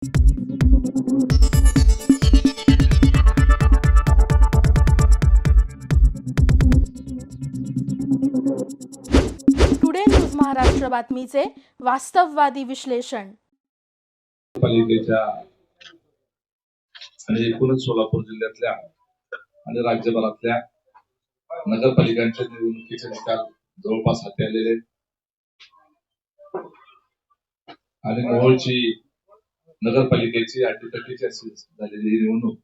Today news Maharashtra बातमीचे वास्तववादी विश्लेषण. पालिकेच्या आणि एकूणच सोलापूर जिल्ह्यातल्या आणि राज्यभरातल्या नगरपालिकांच्या निवडणुकीचे निकाल जवळपास हाती आलेले आणि मोहोळची नगरपालिकेची अटीतटीची अशी झालेली ही निवडणूक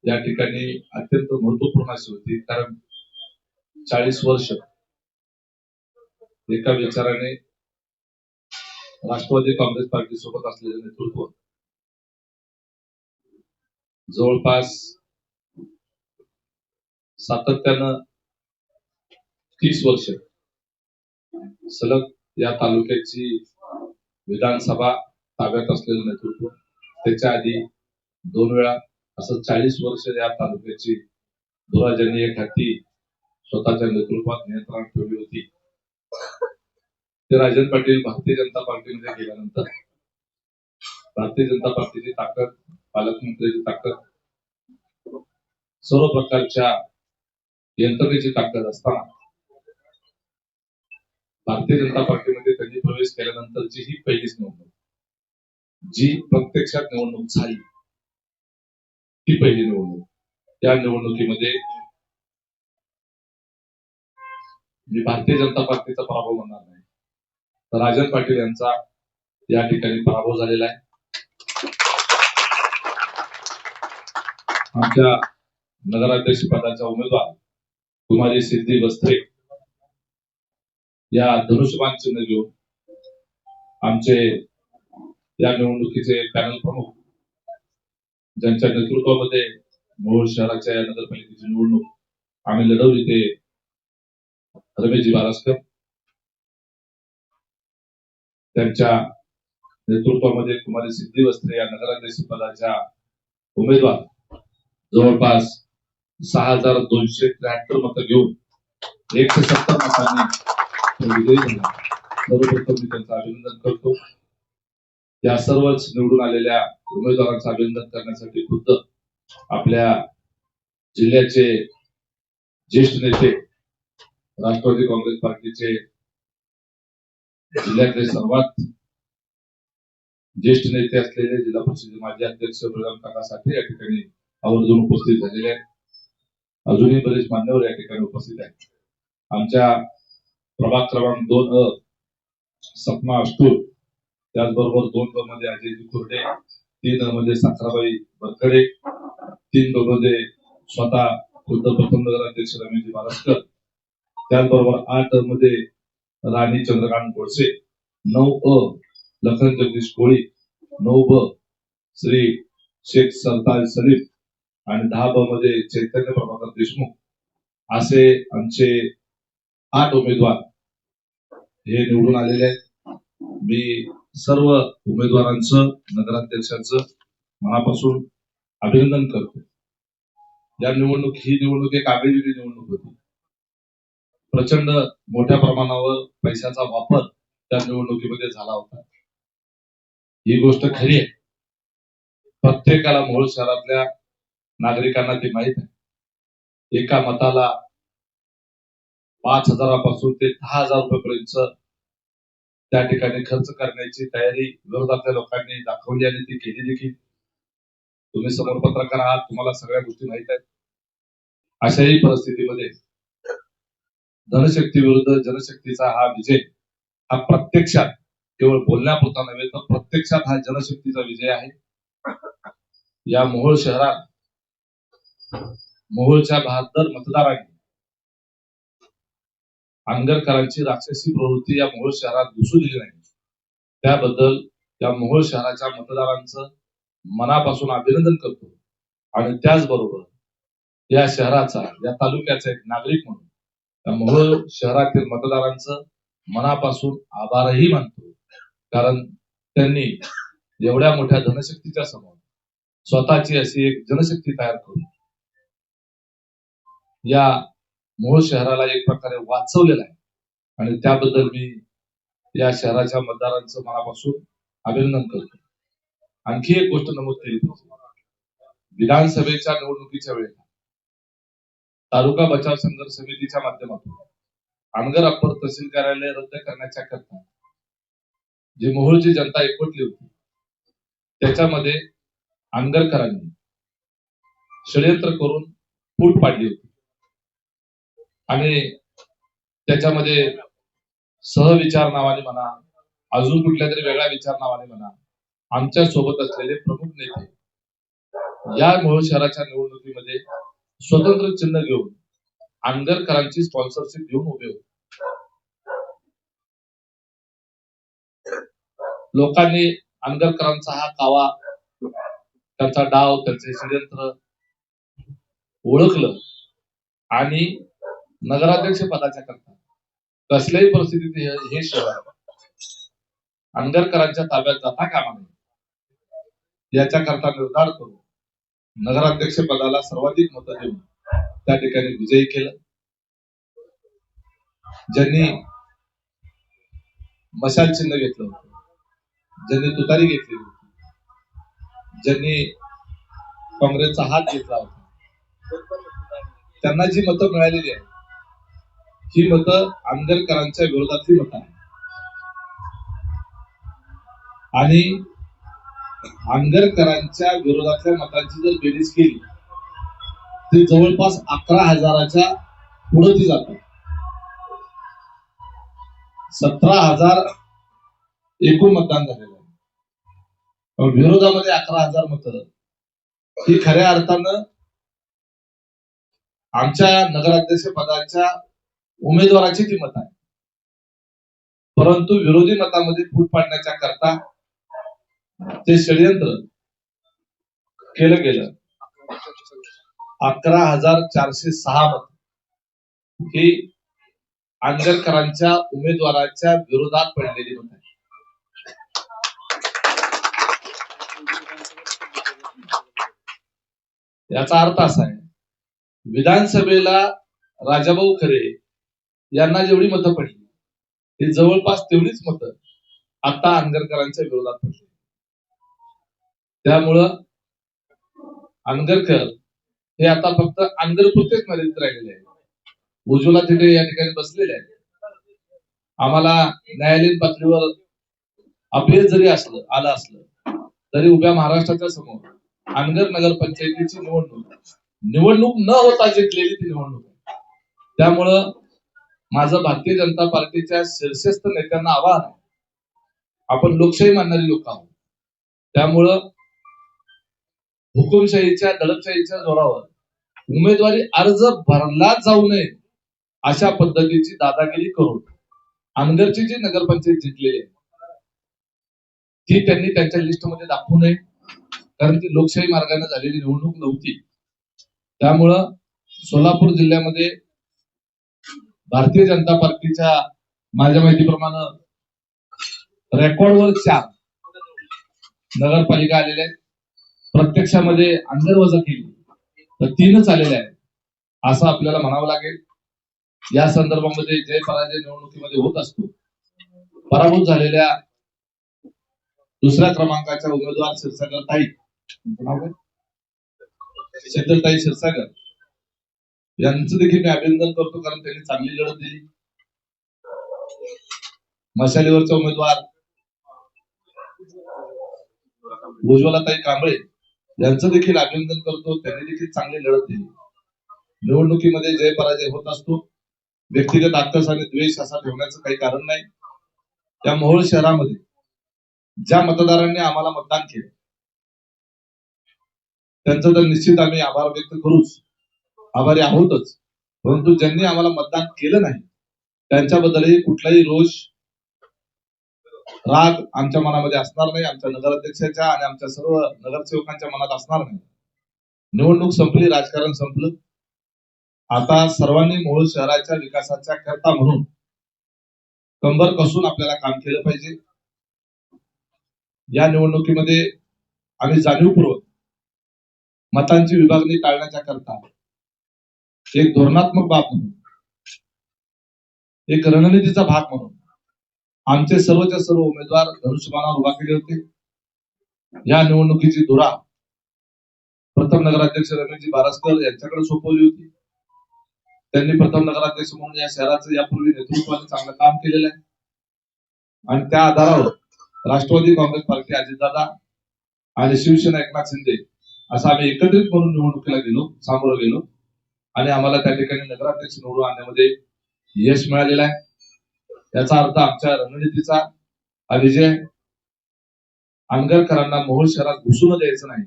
या ठिकाणी अत्यंत महत्वपूर्ण अशी होती. कारण 40 वर्ष एका विचाराने राष्ट्रवादी काँग्रेस पार्टी सोबत असलेलं नेतृत्व जवळपास सातत्यानं 30 वर्ष सलग या तालुक्याची विधानसभा ताब्यात असलेलं नेतृत्व, त्याच्या आधी 2 वेळा असं 40 वर्ष या तालुक्याची दुराजनी एक हाती स्वतःच्या नेतृत्वात नियंत्रण ठेवली होती. ते राजन पाटील भारतीय जनता पार्टीमध्ये गेल्यानंतर भारतीय जनता पार्टीची ताकद, पालकमंत्र्याची ताकद, सर्व प्रकारच्या यंत्रणेची ताकद असताना भारतीय जनता पार्टीमध्ये त्यांनी प्रवेश केल्यानंतरची ही पहिलीच निवडणूक, जी प्रत्यक्षात निवडणूक झाली ती पहिली निवडणूक. त्या निवडणुकीमध्ये मी भारतीय जनता पार्टीचा पराभव म्हणणार नाही, तर राजन पाटील यांचा या ठिकाणी पराभव झालेला आहे. आमच्या नगराध्यक्ष पदाच्या उमेदवार कुमारी सिद्धी वस्त्रे या धनुष्यबाण चिन्ह घेऊन आमचे या निवडणुकीचे पॅनल प्रमुख, ज्यांच्या नेतृत्वामध्ये मोहोळ शहराच्या या नगरपालिकेची निवडणूक आम्ही लढवली, ते रमेशजी बारसकर, त्यांच्या नेतृत्वामध्ये कुमारी सिद्धी वस्त्रे या नगराध्यक्ष पदाच्या उमेदवार जवळपास 6273 मतं घेऊन 170 मतांनी विजयी झाला. सर्वप्रथम मी त्यांचं अभिनंदन करतो. या सर्वच निवडून आलेल्या उमेदवारांचं अभिनंदन करण्यासाठी खुद्द आपल्या जिल्ह्याचे ज्येष्ठ नेते, राष्ट्रवादी काँग्रेस पार्टीचे जिल्ह्यातले सर्वात ज्येष्ठ नेते असलेले जिल्हा परिषदेचे माजी अध्यक्ष प्रधान काका साठे या ठिकाणी आवर्जून उपस्थित झालेले आहेत. अजूनही बरेच मान्यवर या ठिकाणी उपस्थित आहेत. आमच्या प्रभाग क्रमांक 2 सपना अष्टूर, त्याचबरोबर 2 मध्ये अजयजी कुर्डे, 3 मध्ये साखराबाई बरकडे, 3 मध्ये स्वतः खुद्द प्रथम नगराध्यक्ष रमेशजी बारसकर, त्याचबरोबर 8 मध्ये राणी चंद्रकांत गोडसे, 9 लखन जगदीश कोळी, 9 श्री शेख सरताज सलीम आणि 10 मध्ये चैतन्य प्रभाकर देशमुख, असे आमचे 8 उमेदवार हे निवडून आलेले आहेत. मी सर्व उमेदवारांचं, नगराध्यक्षांचं मनापासून अभिनंदन करतो. या ही निवडणूक एक आगळीवेगळी निवडणूक होती. प्रचंड मोठ्या प्रमाणावर पैशाचा वापर त्या निवडणुकीमध्ये झाला होता. ही गोष्ट खरी आहे. प्रत्येकाला, मोहोळ शहरातल्या नागरिकांना ती माहित आहे. एका मताला 5,000 पासून ते 10,000 रुपयेपर्यंत त्या ठिकाणी खर्च करण्याची तयारी विरोधातल्या लोकांनी दाखवली आणि ती केली देखील. तुम्ही समोर पत्रकार आहात, तुम्हाला सगळ्या गोष्टी माहित आहेत. अशाही परिस्थितीमध्ये धनशक्ती विरुद्ध जनशक्तीचा हा विजय हा प्रत्यक्षात केवळ बोलण्यापुरता नव्हे, तर प्रत्यक्षात हा जनशक्तीचा विजय आहे. या मोहोळ शहरात मोहोळच्या 72 मतदारांनी आंगरकरांची राक्षसी प्रवृत्ती या मोहोळ शहरात घुसू दिली नाही. त्याबद्दल या मोहोळ शहराच्या मतदारांचं मनापासून अभिनंदन करतो. आणि त्याचबरोबर या शहराचा, या तालुक्याचा एक नागरिक म्हणून या मोहोळ शहरातील मतदारांचं मनापासून आभारही मानतो. कारण त्यांनी एवढ्या मोठ्या धनशक्तीच्या समोर स्वतःची अशी एक जनशक्ती तयार करून या मोहोळ शहराला एक प्रकारे वाचवलेला आहे. आणि त्याबद्दल मी या शहराच्या मतदारांचं मनापासून अभिनंदन करतो. आणखी एक गोष्ट नमूद केली पाहिजे. विधानसभेच्या निवडणुकीच्या वेळेला तालुका बचाव संघर्ष समितीच्या माध्यमातून अनगर अप्पर तहसील कार्यालय रद्द करण्याच्या करता जी मोहोळची जनता एकवटली होती त्याच्यामध्ये अनगरकरांनी षडयंत्र करून फूट पाडली होती आणि त्याच्यामध्ये सहविचार नावाने म्हणा, अजून कुठल्या तरी वेगळ्या विचार नावाने म्हणा, आमच्या सोबत असलेले प्रमुख नेते या मोहोळ शहराच्या निवडणुकीमध्ये स्वतंत्र चिन्ह घेऊन अनगरकरांची स्पॉन्सरशिप घेऊन उभे होते. लोकांनी अनगरकरांचा हा कावा, त्यांचा डाव, त्यांचे षडयंत्र ओळखलं आणि नगराध्यक्ष पदाच्या करता कसल्याही परिस्थितीत हे शहर अनगरकरांच्या ताब्यात जाता कामा नये याच्या करता निर्धार करून नगराध्यक्ष पदाला सर्वाधिक मतं देऊन त्या ठिकाणी विजयी केलं. ज्यांनी मशाल चिन्ह घेतलं होतं, ज्यांनी तुतारी घेतली होती, ज्यांनी काँग्रेसचा हात घेतला होता, त्यांना जी मतं मिळालेली आहेत ही मतं अनगरकरांच्या विरोधातली मतं आहेत आणि अनगरकरांच्या विरोधातल्या मतांची जर बेरीज केली तर जवळपास 11,000च्या पुढे ती जातात. 17,000 एकूण मतदान झालेलं आहे. विरोधामध्ये 11,000 मतं ही खऱ्या अर्थानं आमच्या नगराध्यक्ष पदाच्या उमेदवाराची ती मत आहे. परंतु विरोधी मतामध्ये फूट पाडण्याच्या करता ते षडयंत्र केलं गेलं. 11,406 मत ही अनगरकरांच्या उमेदवाराच्या विरोधात पडलेली मत आहे. याचा अर्थ असा आहे, विधानसभेला राजाभाऊ खरे यांना जेवढी मतं पडली ती जवळपास तेवढीच मतं आता अनगरकरांच्या विरोधात पडली. त्यामुळं अनगरकर हे आता फक्त अनगरपुरतेच मर्यादित राहिलेले आहे. उज्ज्वला तिथे या ठिकाणी बसलेले आहेत. आम्हाला न्यायालयीन पातळीवर अपयश जरी आलं असलं तरी उभ्या महाराष्ट्राच्या समोर अनगर नगरपंचायतीची निवडणूक न होता जिंकलेली ती निवडणूक आहे. त्यामुळं माझं भारतीय जनता पार्टीच्या शीर्षस्थ नेत्यांना आवाहन आहे, आपण लोकशाही मानणारी लोक आहोत. त्यामुळं हुकुमशाहीच्या दडपशाहीच्या जोरावर उमेदवारी अर्ज भरला जाऊ नये अशा पद्धतीची दादागिरी करून अनगरची जी नगरपंचायत जिंकलेली आहे ती त्यांनी त्यांच्या लिस्टमध्ये दाखवू नये, कारण ती लोकशाही मार्गाने झालेली निवडणूक नव्हती. त्यामुळं सोलापूर जिल्ह्यामध्ये भारतीय जनता पार्टीच्या माझ्या माहितीप्रमाणे रेकॉर्डवर 4 नगरपालिका आलेल्या आहेत. प्रत्यक्षामध्ये अनगर वजा केली तर 3च आलेल्या आहेत असं आपल्याला म्हणावं लागेल. या संदर्भामध्ये जय पराजय निवडणुकीमध्ये होत असतो. पराभूत झालेल्या दुसऱ्या क्रमांकाच्या उमेदवार क्षीरसागर ताई, शीतलताई क्षीरसागर यांचं देखील मी अभिनंदन करतो, कारण त्यांनी चांगली लढत दिली. मशालीवरचे उमेदवार उज्ज्वलाताई कांबळे यांचं देखील अभिनंदन करतो, त्यांनी देखील चांगली लढत दिली. निवडणुकीमध्ये जय पराजय होत असतो. व्यक्तिगत आक्रोश आणि द्वेष असा ठेवण्याचं काही कारण नाही. त्या मोहोळ शहरामध्ये ज्या मतदारांनी आम्हाला मतदान केलं त्यांचं तर निश्चित आम्ही आभार व्यक्त करूच, आभारी आहोतच. परंतु ज्यांनी आम्हाला मतदान केलं नाही त्यांच्याबद्दलही कुठलाही रोष, राग आमच्या मनामध्ये असणार नाही, आमच्या नगराध्यक्षाच्या आणि आमच्या सर्व नगरसेवकांच्या मनात असणार नाही. निवडणूक संपली, राजकारण संपलं. आता सर्वांनी मोहोळ शहराच्या विकासाच्या करता म्हणून कंबर कसून आपल्याला काम केलं पाहिजे. या निवडणुकीमध्ये आम्ही जाणीवपूर्वक मतांची विभागणी टाळण्याच्या करता एक धोरणात्मक बाब म्हणून, एक रणनीतीचा भाग म्हणून आमचे सर्वच्या सर्व उमेदवार धनुष्यबाणावर उभा केले होते. या निवडणुकीची धुरा प्रथम नगराध्यक्ष रमेशजी बारसकर यांच्याकडे सोपवली होती. त्यांनी प्रथम नगराध्यक्ष म्हणून या शहराचं यापूर्वी नेतृत्वाने चांगलं काम केलेलं आहे आणि त्या आधारावर राष्ट्रवादी काँग्रेस पार्टी अजितदादा आणि शिवसेना एकनाथ शिंदे असं आम्ही एकत्रित म्हणून निवडणुकीला सामोरं गेलो आणि आम्हाला त्या ठिकाणी नगराध्यक्ष निवडून आणण्यामध्ये यश मिळालेलं आहे. याचा अर्थ आमच्या रणनीतीचा हा विजय. अनगरकरांना मोहोळ शहरात घुसून द्यायचं नाही,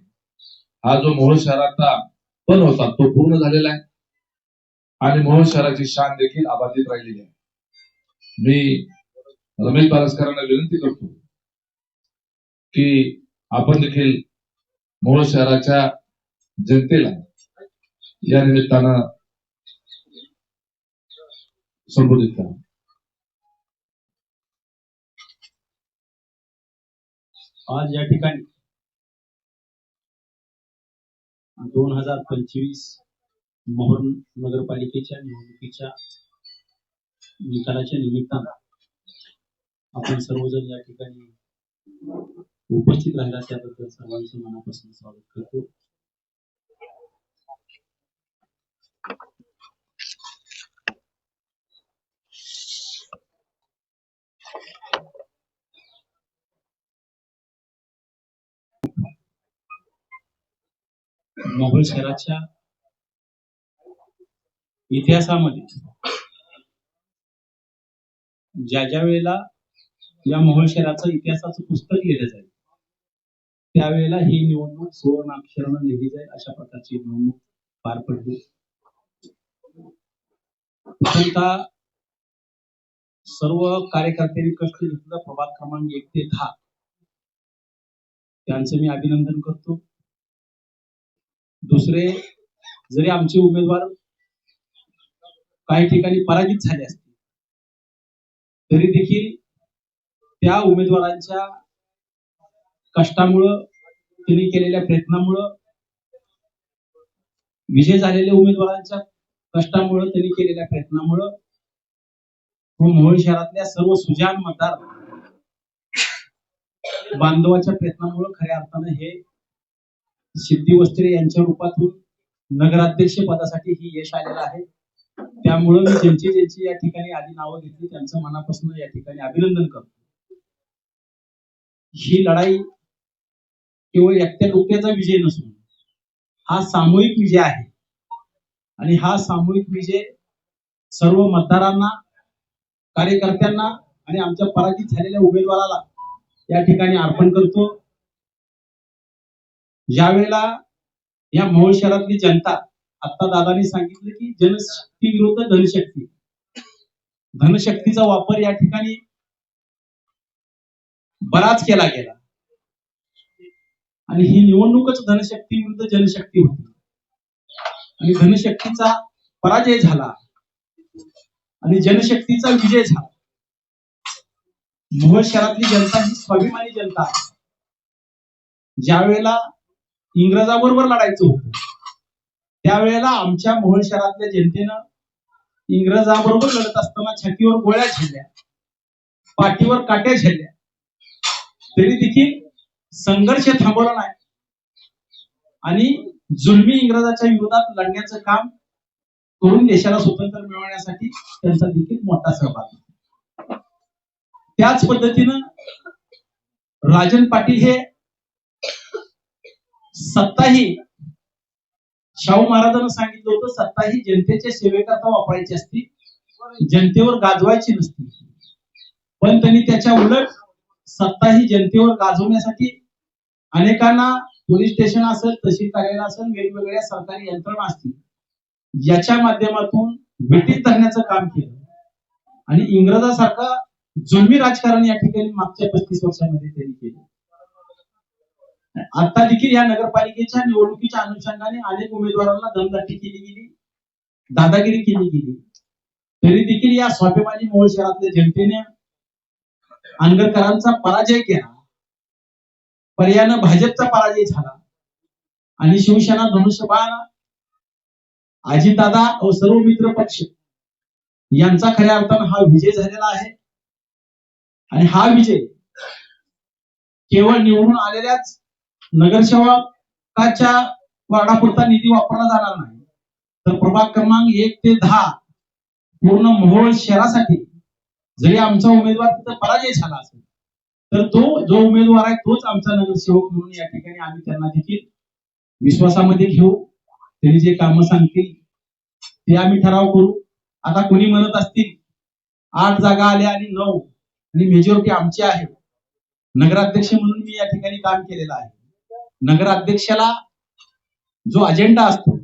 हा जो मोहोळ शहराचा पण होता तो पूर्ण झालेला आहे आणि मोहोळ शहराची शान देखील अबाधित राहिलेली आहे. मी रमेश बारसकरांना विनंती करतो की आपण देखील मोहोळ शहराच्या जनतेला या निमित्तानं संबोधित करा. आज या ठिकाणी 2025 मोहोळ नगरपालिकेच्या निवडणुकीच्या निकालाच्या निमित्तानं आपण सर्वजण या ठिकाणी उपस्थित राहिला त्याबद्दल सर्वांचं मनापासून स्वागत करतो. मोहोळ शहराच्या इतिहासामध्ये ज्या वेळेला या मोहोळ शहराचं इतिहासाचं पुस्तक लिहिलं जाईल त्यावेळेला ही निवडणूक सुवर्णाक्षरानं लिहिली जाईल अशा प्रकारची निवडणूक पार पडली. प्रथमतः सर्व कार्यकर्त्यांनी कष्ट घेतलं. प्रभाग क्रमांक 1 ते 10 त्यांचं मी अभिनंदन करतो. दुसरे, जरी आमचे उमेदवार काही ठिकाणी पराजित झाले असतील तरी देखील त्या उमेदवारांच्या कष्टामुळं, त्यांनी केलेल्या प्रयत्नामुळं, विजय झालेल्या उमेदवारांच्या कष्टामुळं, त्यांनी केलेल्या प्रयत्नामुळं मोहोळ शहरातल्या सर्व सुजाण मतदार बांधवाच्या प्रयत्नामुळं खऱ्या अर्थानं हे सिद्धी वस्त्रे यांच्या रूपातून नगराध्यक्ष पदासाठी ही यश आलेलं आहे. त्यामुळं मी ज्यांची या ठिकाणी आधी नावं घेतली त्यांचं मनापासून या ठिकाणी अभिनंदन करतो. ही लढाई केवळ एकट्या डोक्याचा विजय नसून हा सामूहिक विजय आहे आणि हा सामूहिक विजय सर्व मतदारांना, कार्यकर्त्यांना आणि आमच्या पराजित झालेल्या उमेदवाराला या ठिकाणी अर्पण करतो. ज्यावेळेला या मोहोळ शहरातली जनता, आता दादांनी सांगितलं की जनशक्ती विरुद्ध धनशक्ती, धनशक्तीचा वापर या ठिकाणी बराच केला गेला आणि ही निवडणूकच धनशक्ती विरुद्ध जनशक्ती होती आणि धनशक्तीचा पराजय झाला आणि जनशक्तीचा विजय झाला. मोहोळ शहरातली जनता ही स्वाभिमानी जनता आहे. ज्या वेळेला इंग्रजाबरोबर लढायचं होतं त्यावेळेला आमच्या मोहोळ शहरातल्या जनतेनं इंग्रजाबरोबर लढत असताना छातीवर गोळ्या झेलल्या, पाठीवर काट्या झेलल्या, तरी देखील संघर्ष थांबवला नाही आणि जुलमी इंग्रजाच्या विरोधात लढण्याचं काम करून देशाला स्वतंत्र मिळवण्यासाठी त्यांचा देखील मोठा सहभाग. त्याच पद्धतीनं राजन पाटील हे सत्ता ही, शाहू महाराजांना सांगितलं होतं, सत्ता ही जनतेच्या सेवेकरता वापरायची असती, जनतेवर गाजवायची नसती. पण त्यांनी त्याच्या उलट सत्ता ही जनतेवर गाजवण्यासाठी अनेकांना पोलीस स्टेशन असेल, तहसील कार्यालय असेल, वेगवेगळ्या सरकारी यंत्रणा असतील, याच्या माध्यमातून वेठीत धरण्याचं काम केलं आणि इंग्रजासारखा जुलमी राजकारण या ठिकाणी मागच्या 35 वर्षांमध्ये त्यांनी केलं. आता देखील या नगरपालिकेच्या निवडणुकीच्या अनुषंगाने अनेक उमेदवारांना दमदाटी केली गेली, दादागिरी केली गेली, तरी देखील या स्वाभिमानी मोहोळ शहरातल्या जनतेने अनगरकरांचा पराजय केला. पर्यायानं भाजपचा पराजय झाला आणि शिवसेना, धनुष्यबाण, अजितदादा व सर्व मित्र पक्ष यांचा खऱ्या अर्थानं हा विजय झालेला आहे. आणि हा विजय केवळ निवडून आलेल्याच नगरसेवकाच्या वार्डापुरता निधी वापरला जाणार नाही, तर प्रभाग क्रमांक 1 ते 10 पूर्ण मोहोळ शहरासाठी जरी आमचा उमेदवार तिथं पराजय झाला असेल तर तो जो उमेदवार आहे तोच आमचा नगरसेवक म्हणून या ठिकाणी आम्ही त्यांना देखील विश्वासामध्ये घेऊ. त्यांनी जे कामं सांगतील ते आम्ही ठराव करू. आता कोणी म्हणत असतील 8 जागा आल्या आणि 9 आणि मेजॉरिटी आमची आहे. नगराध्यक्ष म्हणून मी या ठिकाणी काम केलेलं आहे. नगराध्यक्षाला जो अजेंडा असतो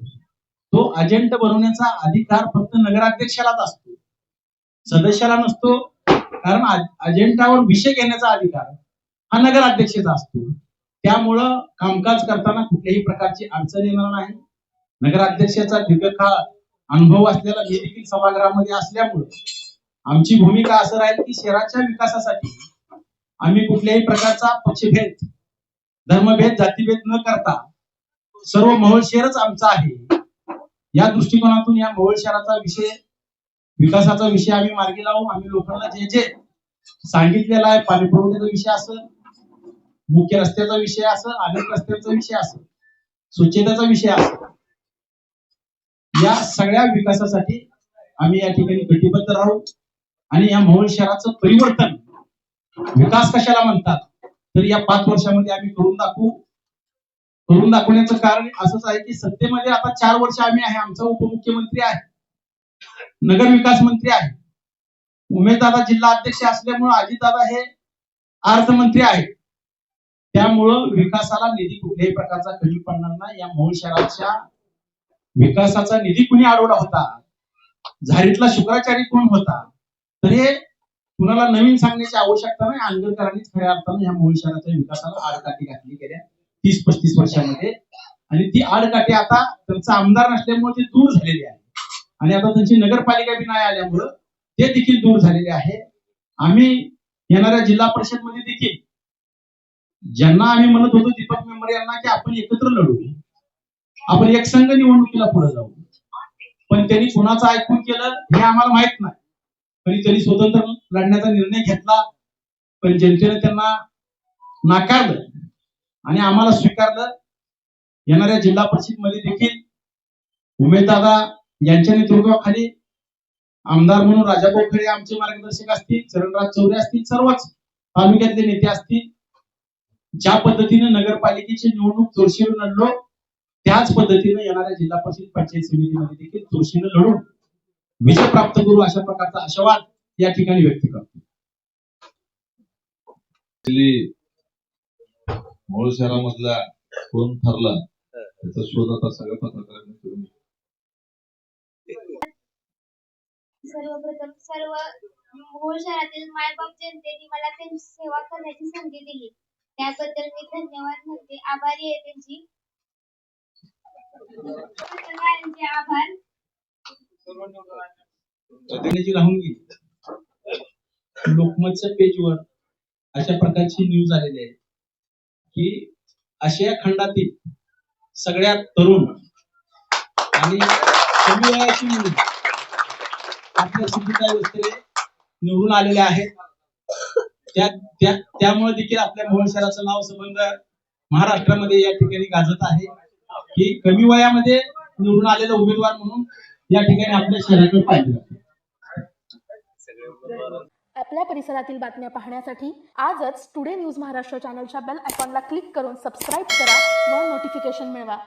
तो अजेंडा बनवण्याचा अधिकार फक्त नगराध्यक्षालाच असतो, सदस्याला नसतो. कारण अजेंडावर विषय घेण्याचा अधिकार हा नगराध्यक्षाचा असतो. त्यामुळं कामकाज करताना कुठल्याही प्रकारची अडचण येणार नाही. नगराध्यक्षाचा दीर्घकाळ अनुभव असलेला मी देखील सभागृहामध्ये असल्यामुळे आमची भूमिका असं राहील की शहराच्या विकासासाठी आम्ही कुठल्याही प्रकारचा पक्षभेद, धर्मभेद, जातीभेद न करता सर्व मोहोळ शहरच आमचं आहे या दृष्टिकोनातून या मोहोळ शहराचा विषय, विकासाचा विषय आम्ही मार्गी लावू. आम्ही लोकांना जे जे सांगितलेलं आहे, पाणी पुरवठ्याचा विषय असेल, मुख्य रस्त्याचा विषय असेल, अनेक रस्त्याचा विषय असेल, स्वच्छतेचा विषय असेल, या सगळ्या विकासासाठी आम्ही या ठिकाणी कटिबद्ध राहू. आणि या मोहोळ शहराचं परिवर्तन, विकास कशाला म्हणतात तर या 5 वर्षामध्ये आम्ही करून दाखवू. करून दाखवण्याचं कारण असंच आहे की सत्तेमध्ये आता 4 वर्ष आम्ही आहे. आमचा उपमुख्यमंत्री आहे, नगर विकास मंत्री आहे, उमेशदादा जिल्हा अध्यक्ष असल्यामुळे अजितदादा हे अर्थमंत्री आहेत. त्यामुळं विकासाला निधी कुठल्याही प्रकारचा कमी पडणार नाही. या मोहोळ शहराच्या विकासाचा निधी कुणी अडवला होता, झारीतला शुक्राचारी कोण होता, तर हे कुणाला नवीन सांगण्याची आवश्यकता नाही. आंबेडकरांनीच खऱ्या अर्थाने या मोहोळ शहराच्या विकासाला आडकाठी घातली गेल्या 30-35 वर्षामध्ये. आणि ती आडकाठी आता त्यांचा आमदार नसल्यामुळे ते दूर झालेली आहे आणि आता त्यांची नगरपालिका बी नाही आल्यामुळं ते देखील दूर झालेले आहे. आम्ही येणाऱ्या जिल्हा परिषद मध्ये देखील ज्यांना आम्ही म्हणत होतो दीपक मेंबर यांना की आपण एकत्र लढू, आपण एक संघ निवडणुकीला पुढे जाऊ, पण त्यांनी कुणाचं ऐकून केलं हे आम्हाला माहित नाही. तरी त्यांनी स्वतंत्र लढण्याचा निर्णय घेतला, पण जनतेने त्यांना नाकारलं आणि आम्हाला स्वीकारलं. येणाऱ्या जिल्हा परिषद मध्ये देखील उमेशदादा यांच्या नेतृत्वाखाली आमदार म्हणून राजाभाऊ खरे आमचे मार्गदर्शक असतील, चरणराज चौरे असतील, सर्वच तालुक्यातले नेते असतील. ज्या पद्धतीने नगरपालिकेची निवडणूक चोरशीनं लढलो त्याच पद्धतीने येणाऱ्या जिल्हा परिषद पंचायत समितीमध्ये देखील चोरशीनं लढून विजय प्राप्त करू, अशा प्रकारचा आशावाद या ठिकाणी व्यक्त करतो. मोहोळ शहरामधला कोण ठरला त्याचा शोध आता सगळ्या पत्रकारांनी करून सर्वप्रथम सर्व मोहोळ शहरातील मायबाप जनतेने मला त्यांची सेवा करण्याची संधी दिली त्याबद्दल मी धन्यवाद म्हणते, आभारी आहे त्यांची. पत्रकारांचे आभार. राहून गेली. लोकमतच्या पेजवर अशा प्रकारची न्यूज आलेली आहे की आशिया खंडातील सगळ्यात तरुण आणि कमी वयाची मुली आपल्या सिद्धीताई वस्त्रे निवडून आलेल्या आहेत. त्यामुळे देखील आपल्या मोहोळ शहराचं नाव संबंध महाराष्ट्रामध्ये या ठिकाणी गाजत आहे की कमी वयामध्ये निवडून आलेला उमेदवार म्हणून या ठिकाणी आपल्या शहराकडे पाहिजे जाते. आपल्या परिसरातील बातम्या पाहण्यासाठी आजच टुडे न्यूज महाराष्ट्र चॅनलच्या बेल आयकॉनला क्लिक करून सबस्क्राईब करा व नोटिफिकेशन मिळवा.